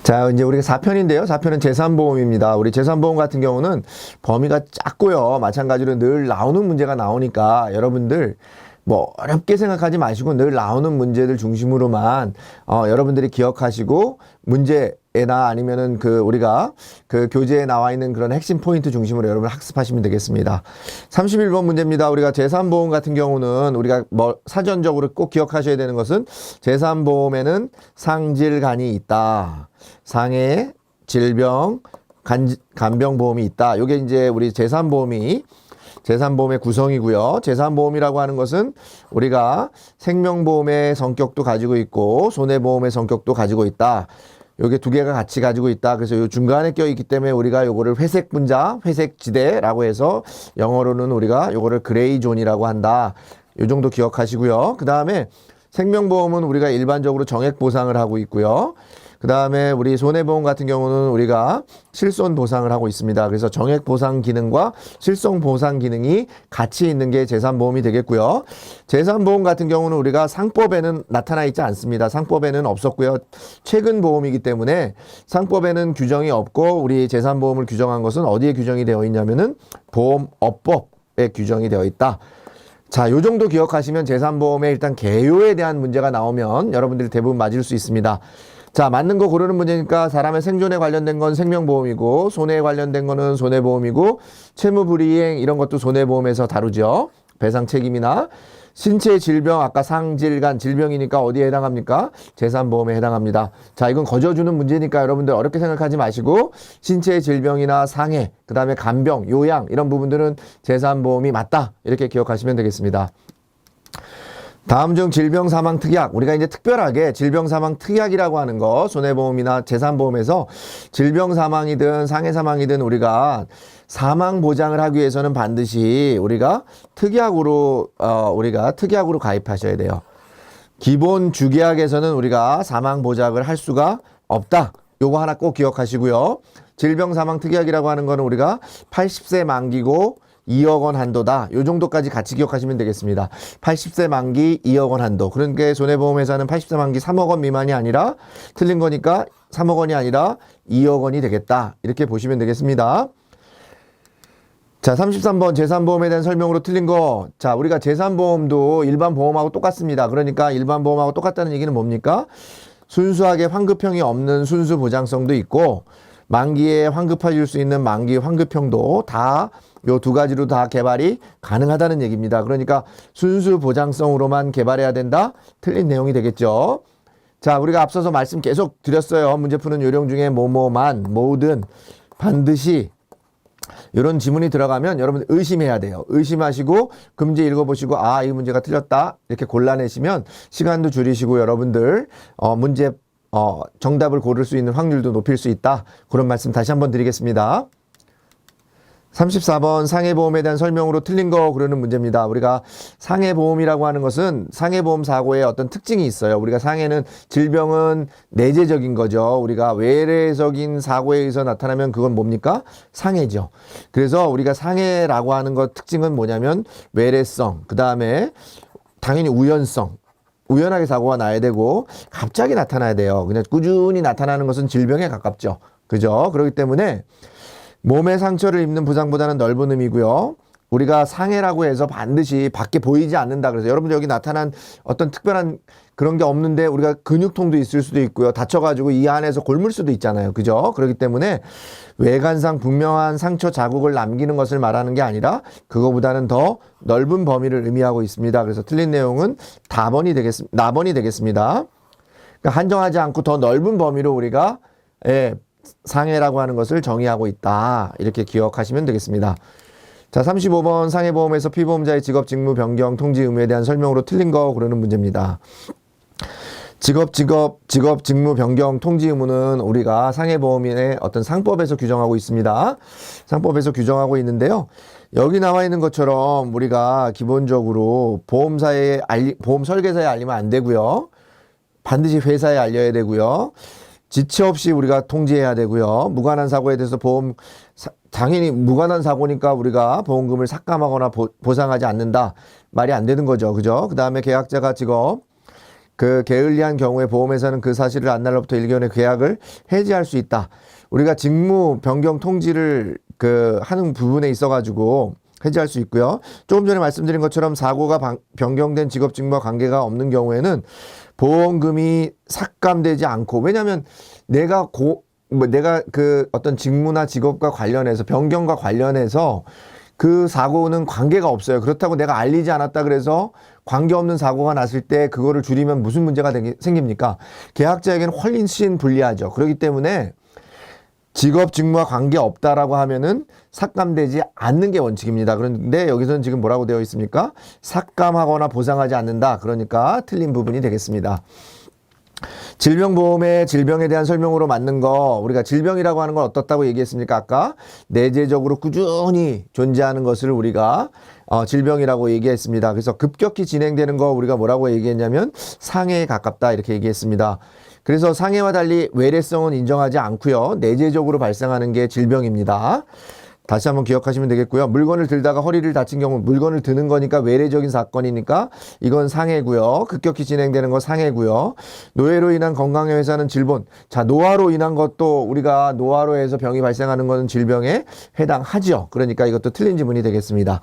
자, 이제 우리가 4편인데요. 4편은 재산보험입니다. 우리 재산보험 같은 경우는 범위가 작고요. 마찬가지로 늘 나오는 문제가 나오니까 여러분들 뭐 어렵게 생각하지 마시고 늘 나오는 문제들 중심으로만 여러분들이 기억하시고 문제나 아니면은 우리가 교재에 나와 있는 그런 핵심 포인트 중심으로 여러분 학습하시면 되겠습니다. 31번 문제입니다. 우리가 재산보험 같은 경우는 우리가 뭐 사전적으로 꼭 기억하셔야 되는 것은 재산보험에는 상질간이 있다. 상해, 질병, 간병보험이 있다. 요게 이제 우리 재산보험의 구성이고요. 재산보험이라고 하는 것은 우리가 생명보험의 성격도 가지고 있고 손해보험의 성격도 가지고 있다. 요게 두 개가 같이 가지고 있다. 그래서 요 중간에 껴있기 때문에 우리가 요거를 회색 분자, 회색 지대라고 해서 영어로는 우리가 요거를 그레이 존이라고 한다. 요 정도 기억하시고요. 그 다음에 생명보험은 우리가 일반적으로 정액 보상을 하고 있고요. 그 다음에 우리 손해보험 같은 경우는 우리가 실손 보상을 하고 있습니다. 그래서 정액 보상 기능과 실손 보상 기능이 같이 있는 게 재산보험이 되겠고요. 재산보험 같은 경우는 우리가 상법에는 나타나 있지 않습니다. 상법에는 없었고요. 최근 보험이기 때문에 상법에는 규정이 없고 우리 재산보험을 규정한 것은 어디에 규정이 되어 있냐면은 보험업법에 규정이 되어 있다. 자, 요 정도 기억하시면 재산보험의 일단 개요에 대한 문제가 나오면 여러분들이 대부분 맞을 수 있습니다. 자, 맞는 거 고르는 문제니까 사람의 생존에 관련된 건 생명보험이고 손해에 관련된 거는 손해보험이고 채무불이행 이런 것도 손해보험에서 다루죠. 배상 책임이나 신체 질병 아까 상질간 질병이니까 어디에 해당합니까? 재산보험에 해당합니다. 자, 이건 거저주는 문제니까 여러분들 어렵게 생각하지 마시고 신체 질병이나 상해 그 다음에 간병, 요양 이런 부분들은 재산보험이 맞다 이렇게 기억하시면 되겠습니다. 다음 중 질병사망특약 우리가 이제 특별하게 질병사망특약이라고 하는 거 손해보험이나 재산보험에서 질병사망이든 상해사망이든 우리가 사망보장을 하기 위해서는 반드시 우리가 특약으로 가입하셔야 돼요. 기본 주계약에서는 우리가 사망보장을 할 수가 없다. 요거 하나 꼭 기억하시고요. 질병사망특약이라고 하는 거는 우리가 80세 만기고 2억 원 한도다. 요 정도까지 같이 기억하시면 되겠습니다. 80세 만기 2억 원 한도. 그러니까 손해보험회사는 80세 만기 3억 원 미만이 아니라 틀린 거니까 3억 원이 아니라 2억 원이 되겠다. 이렇게 보시면 되겠습니다. 자, 33번 재산보험에 대한 설명으로 틀린 거. 자, 우리가 재산보험도 일반 보험하고 똑같습니다. 그러니까 일반 보험하고 똑같다는 얘기는 뭡니까? 순수하게 환급형이 없는 순수 보장성도 있고 만기에 환급해 줄 수 있는 만기 환급형도 다 요 두 가지로 다 개발이 가능하다는 얘기입니다. 그러니까 순수 보장성으로만 개발해야 된다? 틀린 내용이 되겠죠. 자, 우리가 앞서서 말씀 계속 드렸어요. 문제 푸는 요령 중에 뭐뭐만, 뭐든, 반드시 이런 지문이 들어가면 여러분 의심해야 돼요. 의심하시고 금지 읽어보시고 아, 이 문제가 틀렸다 이렇게 골라내시면 시간도 줄이시고 여러분들 정답을 고를 수 있는 확률도 높일 수 있다. 그런 말씀 다시 한번 드리겠습니다. 34번 상해보험에 대한 설명으로 틀린 거 그러는 문제입니다. 우리가 상해보험이라고 하는 것은 상해보험 사고에 어떤 특징이 있어요. 우리가 상해는 질병은 내재적인 거죠. 우리가 외래적인 사고에 의해서 나타나면 그건 뭡니까? 상해죠. 그래서 우리가 상해라고 하는 것 특징은 뭐냐면 외래성, 그 다음에 당연히 우연성. 우연하게 사고가 나야 되고 갑자기 나타나야 돼요. 그냥 꾸준히 나타나는 것은 질병에 가깝죠. 그죠? 그렇기 때문에 몸에 상처를 입는 부상보다는 넓은 의미고요. 우리가 상해라고 해서 반드시 밖에 보이지 않는다. 그래서 여러분들 여기 나타난 어떤 특별한 그런 게 없는데 우리가 근육통도 있을 수도 있고요. 다쳐가지고 이 안에서 곪을 수도 있잖아요. 그죠? 그렇기 때문에 외관상 분명한 상처 자국을 남기는 것을 말하는 게 아니라 그거보다는 더 넓은 범위를 의미하고 있습니다. 그래서 틀린 내용은 나번이 되겠습니다. 그러니까 한정하지 않고 더 넓은 범위로 우리가 상해라고 하는 것을 정의하고 있다. 이렇게 기억하시면 되겠습니다. 자, 35번 상해보험에서 피보험자의 직업, 직무, 변경, 통지 의무에 대한 설명으로 틀린 거 그러는 문제입니다. 직업, 직무, 변경, 통지 의무는 우리가 상해보험의 어떤 상법에서 규정하고 있습니다. 상법에서 규정하고 있는데요. 여기 나와 있는 것처럼 우리가 기본적으로 보험 설계사에 알리면 안 되고요. 반드시 회사에 알려야 되고요. 지체 없이 우리가 통지해야 되고요. 무관한 사고에 대해서 당연히 무관한 사고니까 우리가 보험금을 삭감하거나 보상하지 않는다. 말이 안 되는 거죠. 그죠? 그 다음에 계약자가 직업, 그 게을리한 경우에 보험회사는 그 사실을 안 날로부터 1개월의 계약을 해지할 수 있다. 우리가 직무 변경 통지를 하는 부분에 있어가지고 해지할 수 있고요. 조금 전에 말씀드린 것처럼 사고가 변경된 직업 직무와 관계가 없는 경우에는 보험금이 삭감되지 않고, 왜냐하면 내가 그 어떤 직무나 직업과 관련해서 변경과 관련해서 그 사고는 관계가 없어요. 그렇다고 내가 알리지 않았다 그래서 관계없는 사고가 났을 때 그거를 줄이면 무슨 문제가 생깁니까? 계약자에게는 훨씬 불리하죠. 그렇기 때문에 직업 직무와 관계없다라고 하면은 삭감되지 않는 게 원칙입니다. 그런데 여기서는 지금 뭐라고 되어 있습니까? 삭감하거나 보상하지 않는다. 그러니까 틀린 부분이 되겠습니다. 질병보험의 질병에 대한 설명으로 맞는 거, 우리가 질병이라고 하는 건 어떻다고 얘기했습니까? 아까 내재적으로 꾸준히 존재하는 것을 우리가 질병이라고 얘기했습니다. 그래서 급격히 진행되는 거 우리가 뭐라고 얘기했냐면 상해에 가깝다 이렇게 얘기했습니다. 그래서 상해와 달리 외래성은 인정하지 않고요. 내재적으로 발생하는 게 질병입니다. 다시 한번 기억하시면 되겠고요. 물건을 들다가 허리를 다친 경우 물건을 드는 거니까 외래적인 사건이니까 이건 상해고요. 급격히 진행되는 거 상해고요. 노화로 인한 건강의 회사는 질본. 자, 노화로 인한 것도 우리가 노화로 해서 병이 발생하는 것은 질병에 해당하죠. 그러니까 이것도 틀린 지문이 되겠습니다.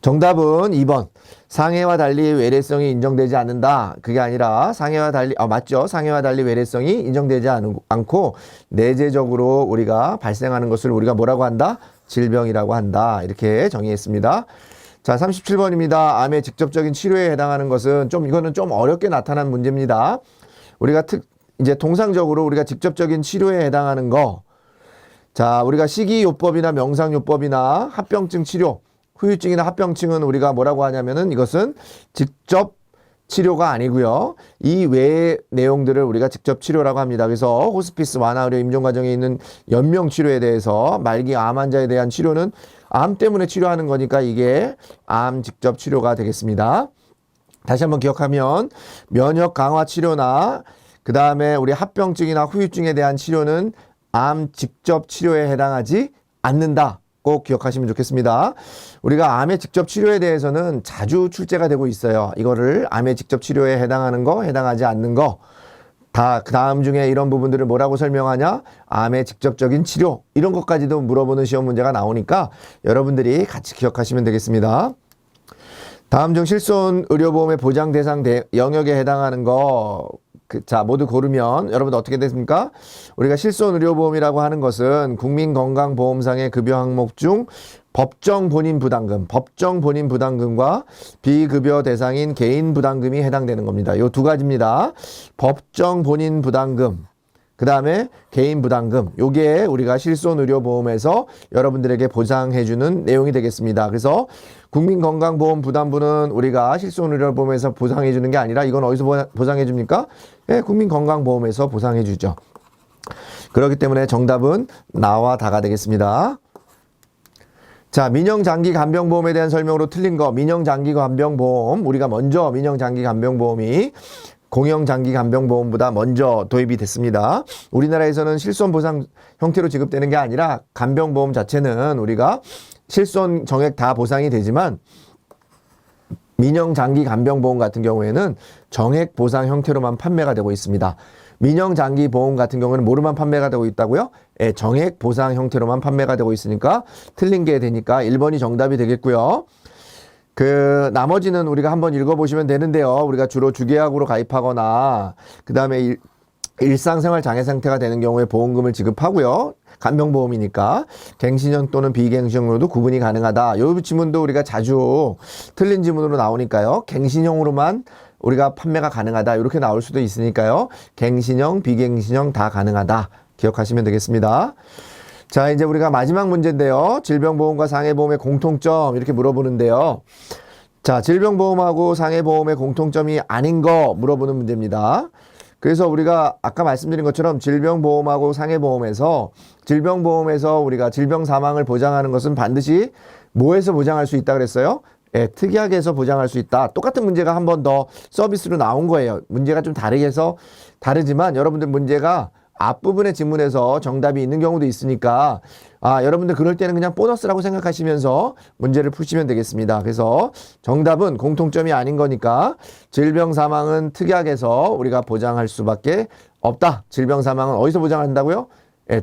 정답은 2번. 상해와 달리 외래성이 인정되지 않는다. 그게 아니라 상해와 달리 맞죠. 상해와 달리 외래성이 인정되지 않고 내재적으로 우리가 발생하는 것을 우리가 뭐라고 한다? 질병이라고 한다. 이렇게 정의했습니다. 자, 37번입니다. 암의 직접적인 치료에 해당하는 것은 이거는 좀 어렵게 나타난 문제입니다. 우리가 이제 통상적으로 우리가 직접적인 치료에 해당하는 거. 자, 우리가 식이요법이나 명상요법이나 합병증 치료, 후유증이나 합병증은 우리가 뭐라고 하냐면은 이것은 직접 치료가 아니고요. 이 외의 내용들을 우리가 직접 치료라고 합니다. 그래서 호스피스 완화 의료 임종 과정에 있는 연명 치료에 대해서 말기 암 환자에 대한 치료는 암 때문에 치료하는 거니까 이게 암 직접 치료가 되겠습니다. 다시 한번 기억하면 면역 강화 치료나 그 다음에 우리 합병증이나 후유증에 대한 치료는 암 직접 치료에 해당하지 않는다. 꼭 기억하시면 좋겠습니다. 우리가 암의 직접 치료에 대해서는 자주 출제가 되고 있어요. 이거를 암의 직접 치료에 해당하는 거, 해당하지 않는 거. 다 그 다음 중에 이런 부분들을 뭐라고 설명하냐? 암의 직접적인 치료. 이런 것까지도 물어보는 시험 문제가 나오니까 여러분들이 같이 기억하시면 되겠습니다. 다음 중 실손 의료보험의 보장 대상 영역에 해당하는 거. 자, 모두 고르면 여러분 어떻게 됐습니까? 우리가 실손의료보험이라고 하는 것은 국민건강보험상의 급여 항목 중 법정 본인 부담금과 비급여 대상인 개인 부담금이 해당되는 겁니다. 요 두 가지입니다. 법정 본인 부담금, 그 다음에 개인 부담금. 요게 우리가 실손의료보험에서 여러분들에게 보상해주는 내용이 되겠습니다. 그래서 국민건강보험 부담부는 우리가 실손의료보험에서 보상해주는 게 아니라 이건 어디서 보상해줍니까? 네, 국민건강보험에서 보상해주죠. 그렇기 때문에 정답은 나와 다가 되겠습니다. 자, 민영장기간병보험에 대한 설명으로 틀린 거. 민영장기간병보험. 우리가 먼저 민영장기간병보험이 공영장기간병보험보다 먼저 도입이 됐습니다. 우리나라에서는 실손보상 형태로 지급되는 게 아니라 간병보험 자체는 우리가 실손 정액 다 보상이 되지만 민영장기간병보험 같은 경우에는 정액 보상 형태로만 판매가 되고 있습니다. 민영장기보험 같은 경우는 뭐로만 판매가 되고 있다고요? 예, 정액 보상 형태로만 판매가 되고 있으니까 틀린 게 되니까 1번이 정답이 되겠고요. 나머지는 우리가 한번 읽어보시면 되는데요. 우리가 주로 주계약으로 가입하거나, 그 다음에 일상생활 장애 상태가 되는 경우에 보험금을 지급하고요. 간병보험이니까 갱신형 또는 비갱신형으로도 구분이 가능하다. 이 지문도 우리가 자주 틀린 지문으로 나오니까요. 갱신형으로만 우리가 판매가 가능하다. 이렇게 나올 수도 있으니까요. 갱신형, 비갱신형 다 가능하다. 기억하시면 되겠습니다. 자, 이제 우리가 마지막 문제인데요. 질병보험과 상해보험의 공통점 이렇게 물어보는데요. 자, 질병보험하고 상해보험의 공통점이 아닌 거 물어보는 문제입니다. 그래서 우리가 아까 말씀드린 것처럼 질병보험하고 상해보험에서 우리가 질병 사망을 보장하는 것은 반드시 뭐에서 보장할 수 있다 그랬어요? 예, 특약에서 보장할 수 있다. 똑같은 문제가 한 번 더 서비스로 나온 거예요. 문제가 좀 다르지만 여러분들 문제가 앞부분의 지문에서 정답이 있는 경우도 있으니까 여러분들 그럴 때는 그냥 보너스라고 생각하시면서 문제를 푸시면 되겠습니다. 그래서 정답은 공통점이 아닌 거니까 질병 사망은 특약에서 우리가 보장할 수밖에 없다. 질병 사망은 어디서 보장한다고요? 예,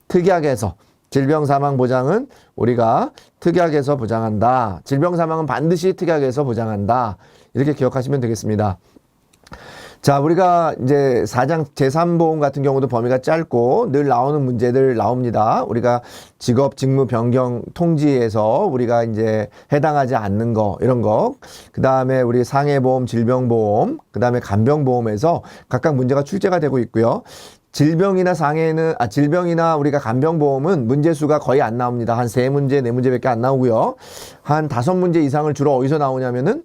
특약에서. 질병 사망 보장은 우리가 특약에서 보장한다. 질병 사망은 반드시 특약에서 보장한다. 이렇게 기억하시면 되겠습니다. 자, 우리가 이제 4장 제3보험 같은 경우도 범위가 짧고 늘 나오는 문제들 나옵니다. 우리가 직업, 직무 변경 통지에서 우리가 이제 해당하지 않는 거, 이런 거. 그 다음에 우리 상해보험, 질병보험, 그 다음에 간병보험에서 각각 문제가 출제가 되고 있고요. 질병이나 질병이나 우리가 간병보험은 문제수가 거의 안 나옵니다. 한 3문제, 4문제밖에 안 나오고요. 한 5문제 이상을 주로 어디서 나오냐면은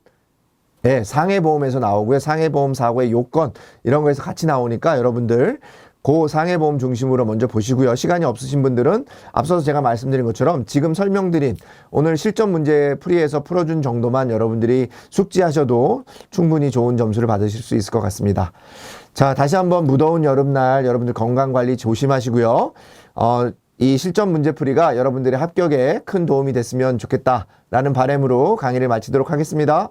예, 상해보험에서 나오고요. 상해보험 사고의 요건 이런 거에서 같이 나오니까 여러분들 그 상해보험 중심으로 먼저 보시고요. 시간이 없으신 분들은 앞서서 제가 말씀드린 것처럼 지금 설명드린 오늘 실전 문제 풀이해서 풀어준 정도만 여러분들이 숙지하셔도 충분히 좋은 점수를 받으실 수 있을 것 같습니다. 자, 다시 한번 무더운 여름날 여러분들 건강관리 조심하시고요. 이 실전 문제풀이가 여러분들의 합격에 큰 도움이 됐으면 좋겠다라는 바람으로 강의를 마치도록 하겠습니다.